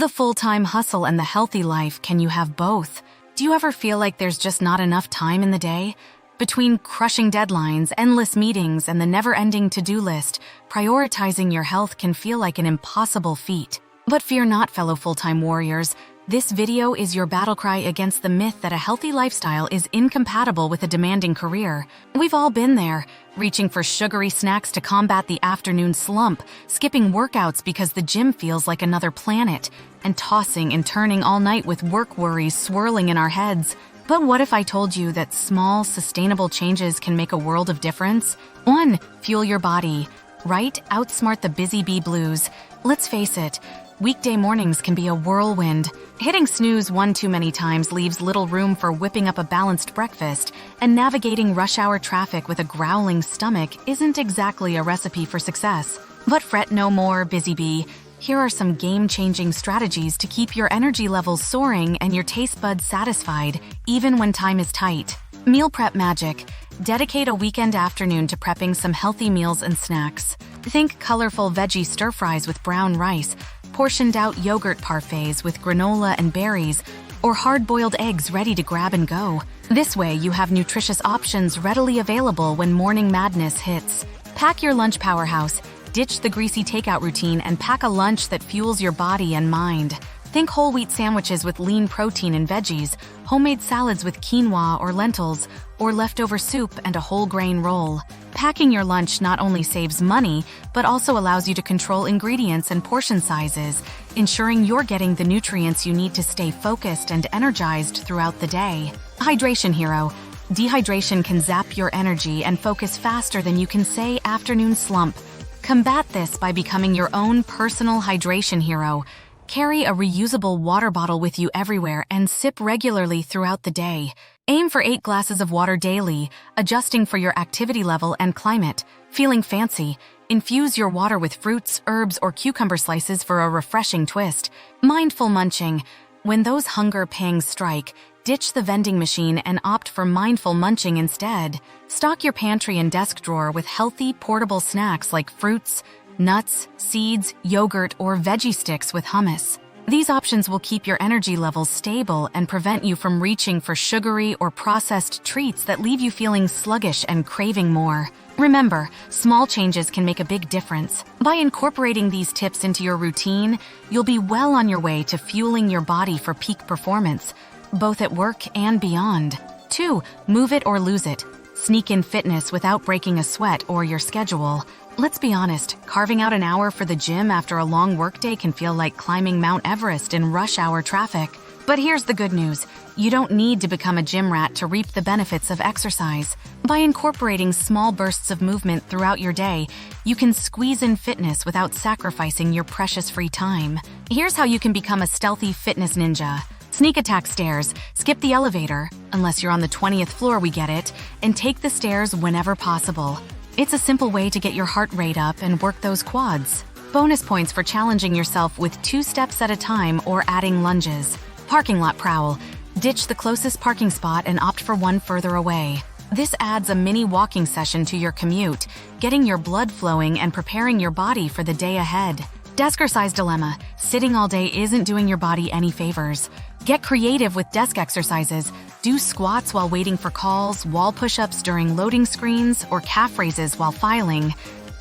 The full-time hustle and the healthy life, can you have both? Do you ever feel like there's just not enough time in the day? Between crushing deadlines, endless meetings, and the never-ending to-do list, prioritizing your health can feel like an impossible feat. But fear not, fellow full-time warriors. This video is your battle cry against the myth that a healthy lifestyle is incompatible with a demanding career. We've all been there, reaching for sugary snacks to combat the afternoon slump, skipping workouts because the gym feels like another planet, and tossing and turning all night with work worries swirling in our heads. But what if I told you that small, sustainable changes can make a world of difference? 1. Fuel your body. Right? Outsmart the busy bee blues. Let's face it, weekday mornings can be a whirlwind. Hitting snooze one too many times leaves little room for whipping up a balanced breakfast, and navigating rush hour traffic with a growling stomach isn't exactly a recipe for success. But fret no more, busy bee. Here are some game-changing strategies to keep your energy levels soaring and your taste buds satisfied, even when time is tight. Meal prep magic. Dedicate a weekend afternoon to prepping some healthy meals and snacks. Think colorful veggie stir-fries with brown rice, portioned-out yogurt parfaits with granola and berries, or hard-boiled eggs ready to grab and go. This way, you have nutritious options readily available when morning madness hits. Pack your lunch powerhouse. Ditch the greasy takeout routine and pack a lunch that fuels your body and mind. Think whole wheat sandwiches with lean protein and veggies, homemade salads with quinoa or lentils, or leftover soup and a whole grain roll. Packing your lunch not only saves money, but also allows you to control ingredients and portion sizes, ensuring you're getting the nutrients you need to stay focused and energized throughout the day. Hydration hero. Dehydration can zap your energy and focus faster than you can say afternoon slump. Combat this by becoming your own personal hydration hero. Carry a reusable water bottle with you everywhere and sip regularly throughout the day. Aim for 8 glasses of water daily, adjusting for your activity level and climate. Feeling fancy? Infuse your water with fruits, herbs, or cucumber slices for a refreshing twist. Mindful munching. When those hunger pangs strike, ditch the vending machine and opt for mindful munching instead. Stock your pantry and desk drawer with healthy, portable snacks like fruits, nuts, seeds, yogurt, or veggie sticks with hummus. These options will keep your energy levels stable and prevent you from reaching for sugary or processed treats that leave you feeling sluggish and craving more. Remember, small changes can make a big difference. By incorporating these tips into your routine, you'll be well on your way to fueling your body for peak performance, both at work and beyond. 2. Move it or lose it. Sneak in fitness without breaking a sweat or your schedule. Let's be honest, carving out an hour for the gym after a long workday can feel like climbing Mount Everest in rush hour traffic. But here's the good news. You don't need to become a gym rat to reap the benefits of exercise. By incorporating small bursts of movement throughout your day, you can squeeze in fitness without sacrificing your precious free time. Here's how you can become a stealthy fitness ninja. Sneak attack stairs. Skip the elevator, unless you're on the 20th floor, we get it, and take the stairs whenever possible. It's a simple way to get your heart rate up and work those quads. Bonus points for challenging yourself with 2 steps at a time or adding lunges. Parking lot prowl. Ditch the closest parking spot and opt for one further away. This adds a mini walking session to your commute, getting your blood flowing and preparing your body for the day ahead. Desk-size dilemma. Sitting all day isn't doing your body any favors. Get creative with desk exercises. Do squats while waiting for calls, wall push-ups during loading screens, or calf raises while filing.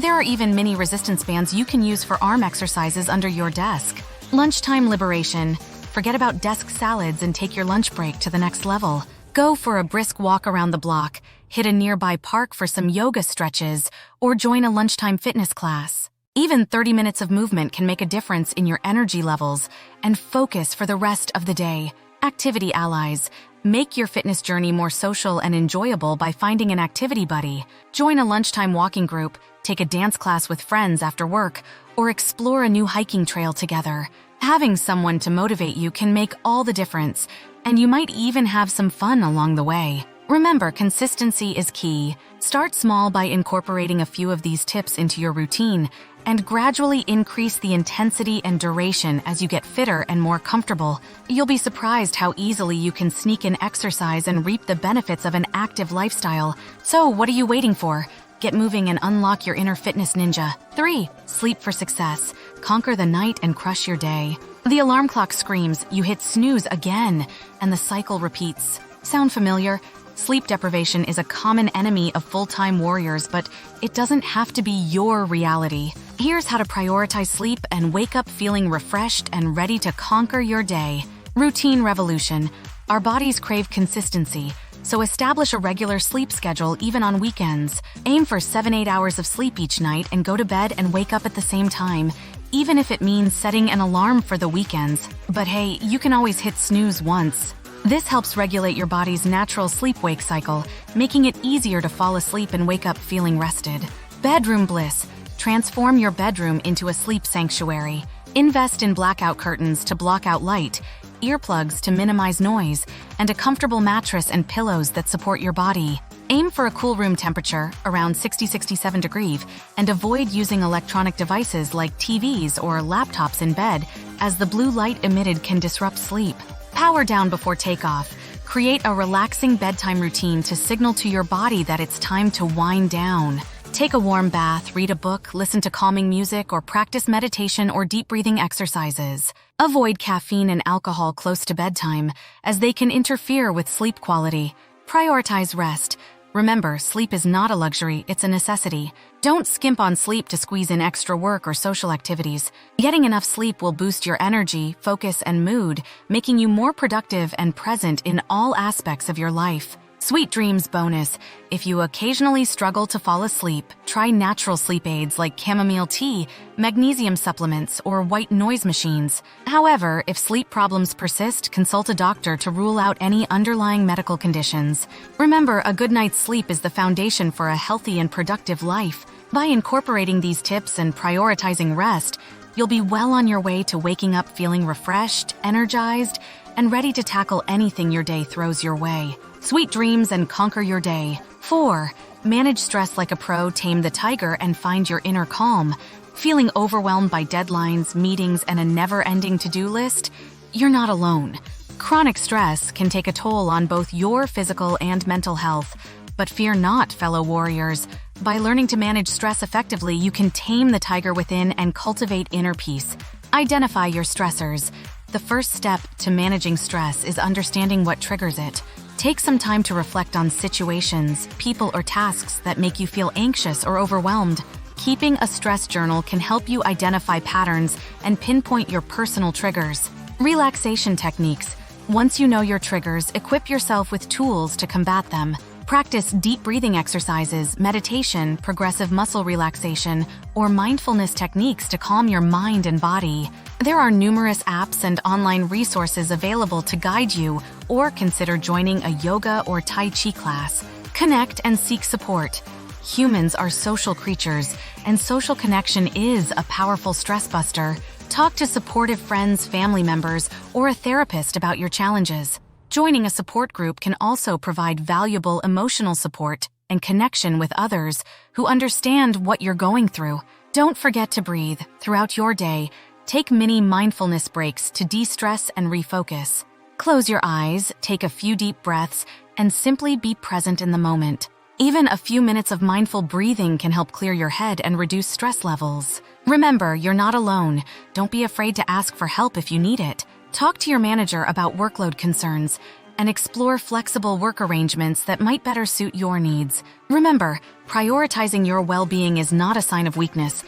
There are even mini resistance bands you can use for arm exercises under your desk. Lunchtime liberation. Forget about desk salads and take your lunch break to the next level. Go for a brisk walk around the block, hit a nearby park for some yoga stretches, or join a lunchtime fitness class. Even 30 minutes of movement can make a difference in your energy levels and focus for the rest of the day. Activity allies. Make your fitness journey more social and enjoyable by finding an activity buddy. Join a lunchtime walking group, take a dance class with friends after work, or explore a new hiking trail together. Having someone to motivate you can make all the difference, and you might even have some fun along the way. Remember, consistency is key. Start small by incorporating a few of these tips into your routine, and gradually increase the intensity and duration as you get fitter and more comfortable. You'll be surprised how easily you can sneak in exercise and reap the benefits of an active lifestyle. So, what are you waiting for? Get moving and unlock your inner fitness ninja. 3. Sleep for success. Conquer the night and crush your day. The alarm clock screams, you hit snooze again, and the cycle repeats. Sound familiar? Sleep deprivation is a common enemy of full-time warriors, but it doesn't have to be your reality. Here's how to prioritize sleep and wake up feeling refreshed and ready to conquer your day. Routine revolution. Our bodies crave consistency, so establish a regular sleep schedule even on weekends. Aim for 7-8 hours of sleep each night and go to bed and wake up at the same time, even if it means setting an alarm for the weekends. But hey, you can always hit snooze once. This helps regulate your body's natural sleep-wake cycle, making it easier to fall asleep and wake up feeling rested. Bedroom bliss. Transform your bedroom into a sleep sanctuary. Invest in blackout curtains to block out light, earplugs to minimize noise, and a comfortable mattress and pillows that support your body. Aim for a cool room temperature, around 60-67 degrees, and avoid using electronic devices like TVs or laptops in bed, as the blue light emitted can disrupt sleep. Power down before takeoff. Create a relaxing bedtime routine to signal to your body that it's time to wind down. Take a warm bath, read a book, listen to calming music, or practice meditation or deep breathing exercises. Avoid caffeine and alcohol close to bedtime, as they can interfere with sleep quality. Prioritize rest. Remember, sleep is not a luxury, it's a necessity. Don't skimp on sleep to squeeze in extra work or social activities. Getting enough sleep will boost your energy, focus, and mood, making you more productive and present in all aspects of your life. Sweet dreams bonus. If you occasionally struggle to fall asleep, try natural sleep aids like chamomile tea, magnesium supplements, or white noise machines. However, if sleep problems persist, consult a doctor to rule out any underlying medical conditions. Remember, a good night's sleep is the foundation for a healthy and productive life. By incorporating these tips and prioritizing rest, you'll be well on your way to waking up feeling refreshed, energized, and ready to tackle anything your day throws your way. Sweet dreams and conquer your day. 4. Manage stress like a pro, tame the tiger, and find your inner calm. Feeling overwhelmed by deadlines, meetings, and a never-ending to-do list? You're not alone. Chronic stress can take a toll on both your physical and mental health. But fear not, fellow warriors. By learning to manage stress effectively, you can tame the tiger within and cultivate inner peace. Identify your stressors. The first step to managing stress is understanding what triggers it. Take some time to reflect on situations, people, or tasks that make you feel anxious or overwhelmed. Keeping a stress journal can help you identify patterns and pinpoint your personal triggers. Relaxation techniques. Once you know your triggers, equip yourself with tools to combat them. Practice deep breathing exercises, meditation, progressive muscle relaxation, or mindfulness techniques to calm your mind and body. There are numerous apps and online resources available to guide you, or consider joining a yoga or Tai Chi class. Connect and seek support. Humans are social creatures, and social connection is a powerful stress buster. Talk to supportive friends, family members, or a therapist about your challenges. Joining a support group can also provide valuable emotional support and connection with others who understand what you're going through. Don't forget to breathe. Throughout your day, take mini mindfulness breaks to de-stress and refocus. Close your eyes, take a few deep breaths, and simply be present in the moment. Even a few minutes of mindful breathing can help clear your head and reduce stress levels. Remember, you're not alone. Don't be afraid to ask for help if you need it. Talk to your manager about workload concerns and explore flexible work arrangements that might better suit your needs. Remember, prioritizing your well-being is not a sign of weakness.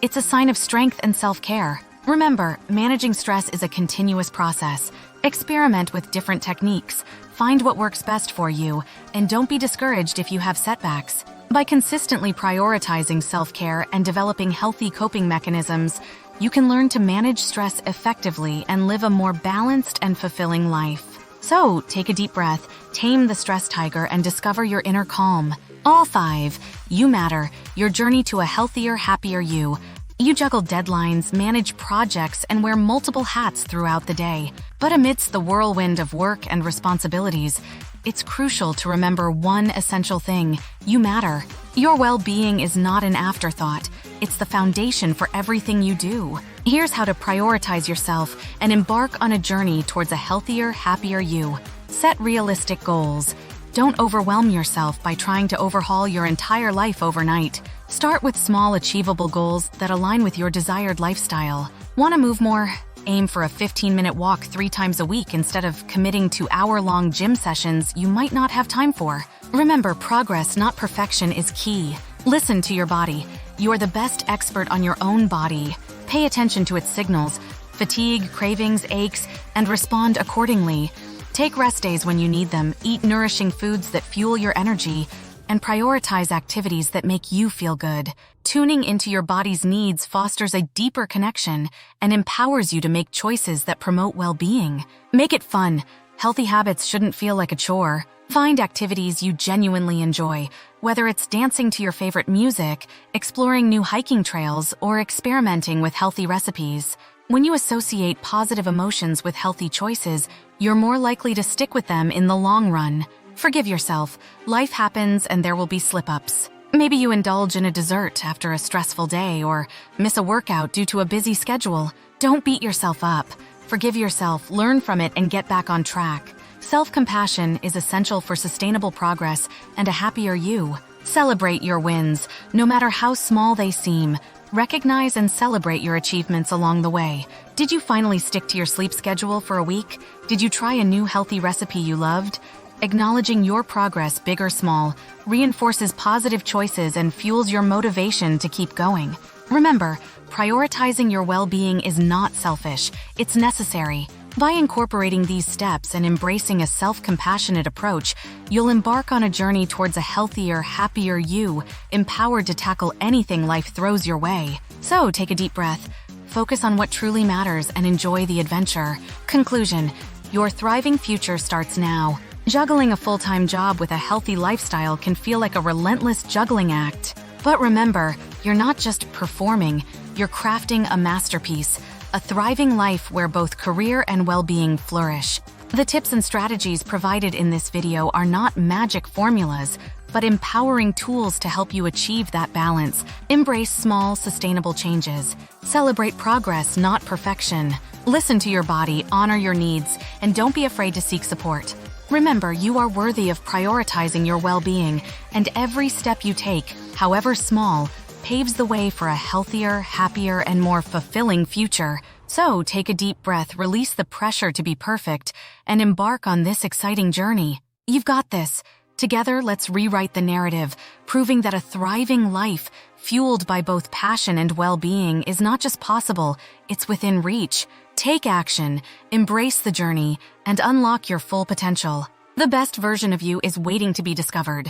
It's a sign of strength and self-care. Remember, managing stress is a continuous process. Experiment with different techniques, find what works best for you, and don't be discouraged if you have setbacks. By consistently prioritizing self-care and developing healthy coping mechanisms, you can learn to manage stress effectively and live a more balanced and fulfilling life. So, take a deep breath, tame the stress tiger, and discover your inner calm. All 5. You matter. Your journey to a healthier, happier you. You juggle deadlines, manage projects, and wear multiple hats throughout the day. But amidst the whirlwind of work and responsibilities, it's crucial to remember one essential thing: you matter. Your well-being is not an afterthought. It's the foundation for everything you do. Here's how to prioritize yourself and embark on a journey towards a healthier, happier you. Set realistic goals. Don't overwhelm yourself by trying to overhaul your entire life overnight. Start with small, achievable goals that align with your desired lifestyle. Want to move more? Aim for a 15-minute walk 3 times a week instead of committing to hour-long gym sessions you might not have time for. Remember, progress, not perfection, is key. Listen to your body. You are the best expert on your own body. Pay attention to its signals, fatigue, cravings, aches, and respond accordingly. Take rest days when you need them, eat nourishing foods that fuel your energy, and prioritize activities that make you feel good. Tuning into your body's needs fosters a deeper connection and empowers you to make choices that promote well-being. Make it fun. Healthy habits shouldn't feel like a chore. Find activities you genuinely enjoy, whether it's dancing to your favorite music, exploring new hiking trails, or experimenting with healthy recipes. When you associate positive emotions with healthy choices, you're more likely to stick with them in the long run. Forgive yourself. Life happens and there will be slip-ups. Maybe you indulge in a dessert after a stressful day or miss a workout due to a busy schedule. Don't beat yourself up. Forgive yourself, learn from it, and get back on track. Self-compassion is essential for sustainable progress and a happier you. Celebrate your wins, no matter how small they seem. Recognize and celebrate your achievements along the way. Did you finally stick to your sleep schedule for a week? Did you try a new healthy recipe you loved? Acknowledging your progress, big or small, reinforces positive choices and fuels your motivation to keep going. Remember, prioritizing your well-being is not selfish, it's necessary. By incorporating these steps and embracing a self-compassionate approach, you'll embark on a journey towards a healthier, happier you, empowered to tackle anything life throws your way. So take a deep breath, focus on what truly matters, and enjoy the adventure. Conclusion: your thriving future starts now. Juggling a full-time job with a healthy lifestyle can feel like a relentless juggling act. But remember, you're not just performing, you're crafting a masterpiece, a thriving life where both career and well-being flourish. The tips and strategies provided in this video are not magic formulas, but empowering tools to help you achieve that balance. Embrace small, sustainable changes. Celebrate progress, not perfection. Listen to your body, honor your needs, and don't be afraid to seek support. Remember, you are worthy of prioritizing your well-being, and every step you take, however small, paves the way for a healthier, happier, and more fulfilling future. So take a deep breath, release the pressure to be perfect, and embark on this exciting journey. You've got this. Together, let's rewrite the narrative, proving that a thriving life, fueled by both passion and well-being, is not just possible, it's within reach. Take action, embrace the journey, and unlock your full potential. The best version of you is waiting to be discovered.